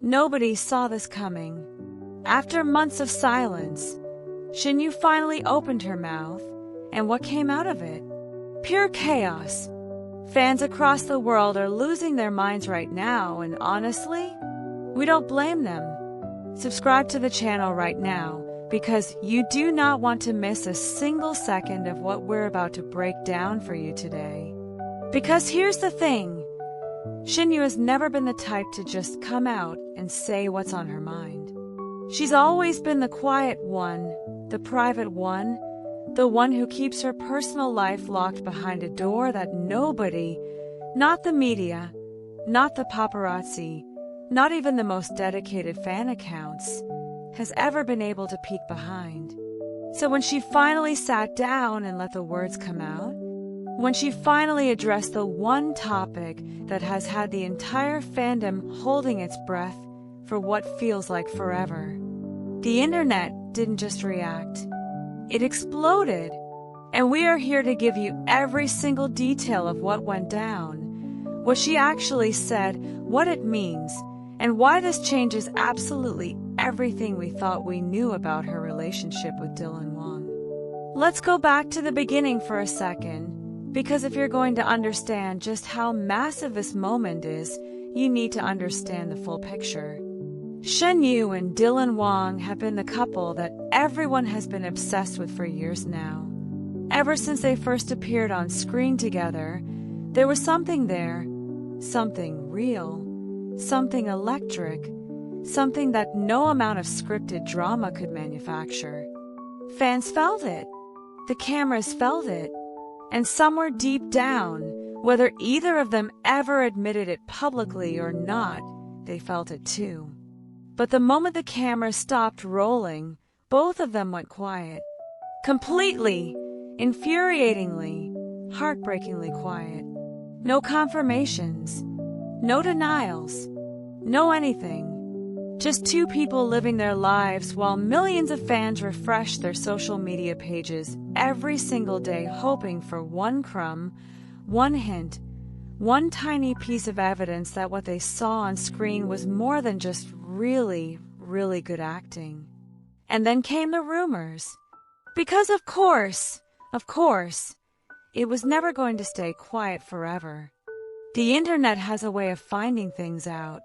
Nobody saw this coming. After months of silence, Shen Yue finally opened her mouth, and what came out of it? Pure chaos. Fans across the world are losing their minds right now, and honestly, we don't blame them. Subscribe to the channel right now, because you do not want to miss a single second of what we're about to break down for you today. Because here's the thing, Shen Yue has never been the type to just come out and say what's on her mind. She's always been the quiet one, the private one, the one who keeps her personal life locked behind a door that nobody, not the media, not the paparazzi, not even the most dedicated fan accounts, has ever been able to peek behind. So when she finally sat down and let the words come out, when she finally addressed the one topic that has had the entire fandom holding its breath for what feels like forever, the internet didn't just react. It exploded. And we are here to give you every single detail of what went down, what she actually said, what it means, and why this changes absolutely everything we thought we knew about her relationship with Dylan Wong. Let's go back to the beginning for a second, because if you're going to understand just how massive this moment is, you need to understand the full picture. Shen Yue and Dylan Wong have been the couple that everyone has been obsessed with for years now. Ever since they first appeared on screen together, there was something there, something real, something electric, something that no amount of scripted drama could manufacture. Fans felt it, the cameras felt it, and somewhere deep down, whether either of them ever admitted it publicly or not, they felt it too. But the moment the camera stopped rolling, both of them went quiet. Completely, infuriatingly, heartbreakingly quiet. No confirmations, no denials, no anything. Just two people living their lives while millions of fans refresh their social media pages every single day hoping for one crumb, one hint, one tiny piece of evidence that what they saw on screen was more than just really, really good acting. And then came the rumors. Because of course, it was never going to stay quiet forever. The internet has a way of finding things out.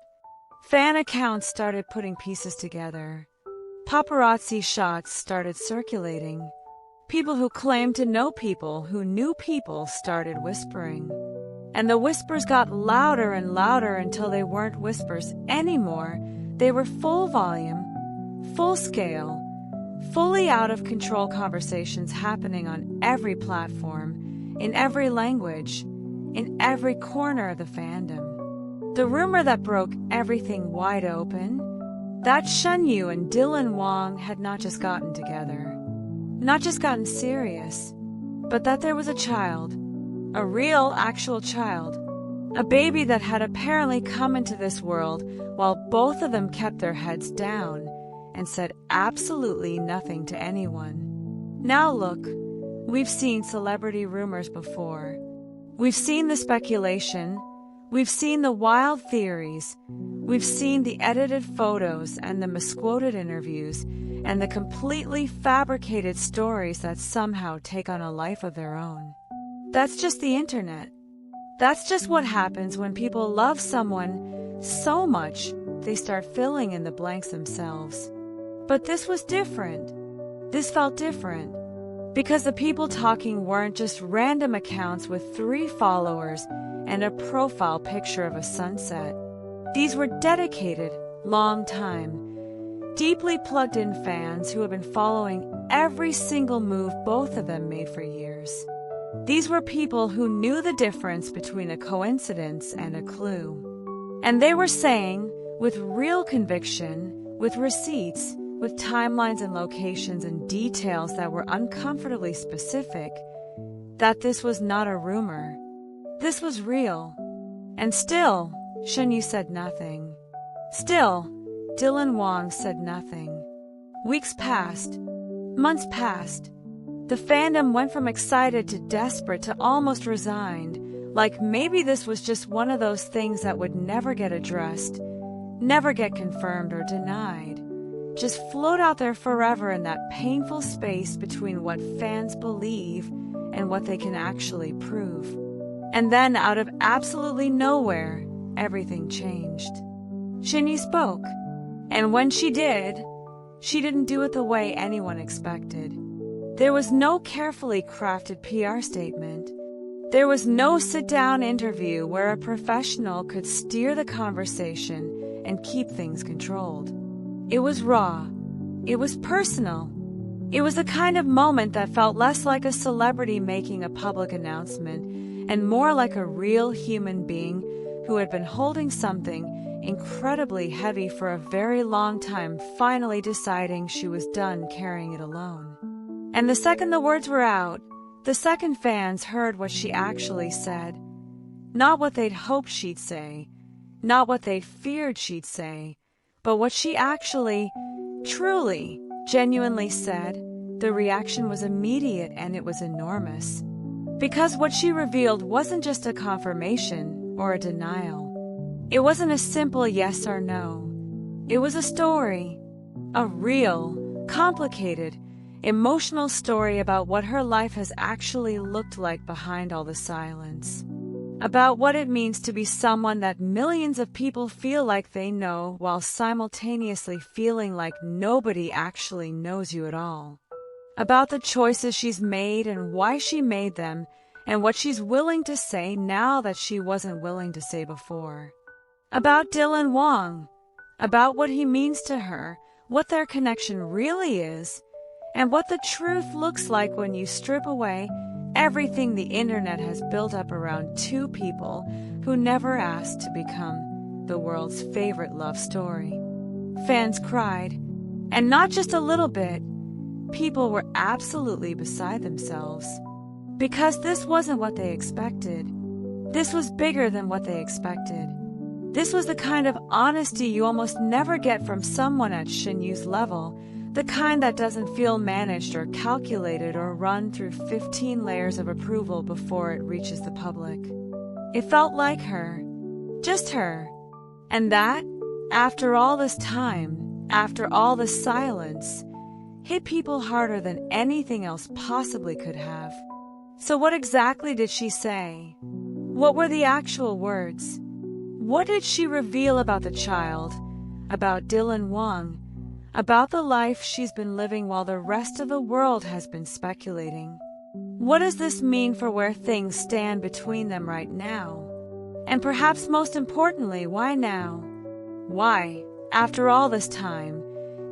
Fan accounts started putting pieces together. Paparazzi shots started circulating. People who claimed to know people who knew people started whispering. And the whispers got louder and louder until they weren't whispers anymore. They were full volume, full scale, fully out of control conversations happening on every platform, in every language, in every corner of the fandom. The rumor that broke everything wide open, that Shen Yue and Dylan Wong had not just gotten together, not just gotten serious, but that there was a child, a real, actual child, a baby that had apparently come into this world while both of them kept their heads down and said absolutely nothing to anyone. Now look, we've seen celebrity rumors before. We've seen the speculation. We've seen the wild theories. We've seen the edited photos and the misquoted interviews and the completely fabricated stories that somehow take on a life of their own. That's just the internet. That's just what happens when people love someone so much they start filling in the blanks themselves. But this was different. This felt different. Because the people talking weren't just random accounts with 3 followers and a profile picture of a sunset. These were dedicated, long-time, deeply plugged-in fans who have been following every single move both of them made for years. These were people who knew the difference between a coincidence and a clue. And they were saying, with real conviction, with receipts, with timelines and locations and details that were uncomfortably specific, that this was not a rumor. This was real. And still, Shen Yue said nothing. Still, Dylan Wong said nothing. Weeks passed. Months passed. The fandom went from excited to desperate to almost resigned, like maybe this was just one of those things that would never get addressed, never get confirmed or denied, just float out there forever in that painful space between what fans believe and what they can actually prove. And then, out of absolutely nowhere, everything changed. Shen Yue spoke, and when she didn't do it the way anyone expected. There was no carefully crafted PR statement. There was no sit-down interview where a professional could steer the conversation and keep things controlled. It was raw. It was personal. It was the kind of moment that felt less like a celebrity making a public announcement and more like a real human being who had been holding something incredibly heavy for a very long time, finally deciding she was done carrying it alone. And the second the words were out, the second fans heard what she actually said. Not what they'd hoped she'd say, not what they'd feared she'd say, but what she actually, truly, genuinely said. The reaction was immediate and it was enormous. Because what she revealed wasn't just a confirmation or a denial. It wasn't a simple yes or no. It was a story. A real, complicated, emotional story about what her life has actually looked like behind all the silence. About what it means to be someone that millions of people feel like they know while simultaneously feeling like nobody actually knows you at all. About the choices she's made and why she made them, and what she's willing to say now that she wasn't willing to say before. About Dylan Wong, about what he means to her, what their connection really is, and what the truth looks like when you strip away everything the internet has built up around two people who never asked to become the world's favorite love story. Fans cried, and not just a little bit. People were absolutely beside themselves. Because this wasn't what they expected. This was bigger than what they expected. This was the kind of honesty you almost never get from someone at Shen Yue's level, the kind that doesn't feel managed or calculated or run through 15 layers of approval before it reaches the public. It felt like her. Just her. And that, after all this time, after all this silence, hit people harder than anything else possibly could have. So what exactly did she say? What were the actual words? What did she reveal about the child, about Dylan Wong, about the life she's been living while the rest of the world has been speculating? What does this mean for where things stand between them right now? And perhaps most importantly, why now? Why, after all this time,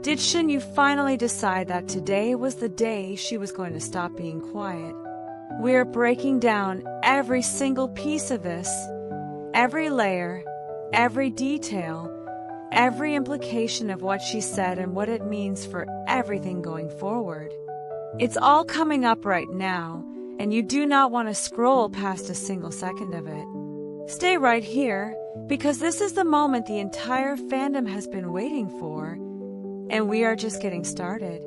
did Shen Yue finally decide that today was the day she was going to stop being quiet? We're breaking down every single piece of this, every layer, every detail, every implication of what she said and what it means for everything going forward. It's all coming up right now, and you do not want to scroll past a single second of it. Stay right here, because this is the moment the entire fandom has been waiting for, and we are just getting started.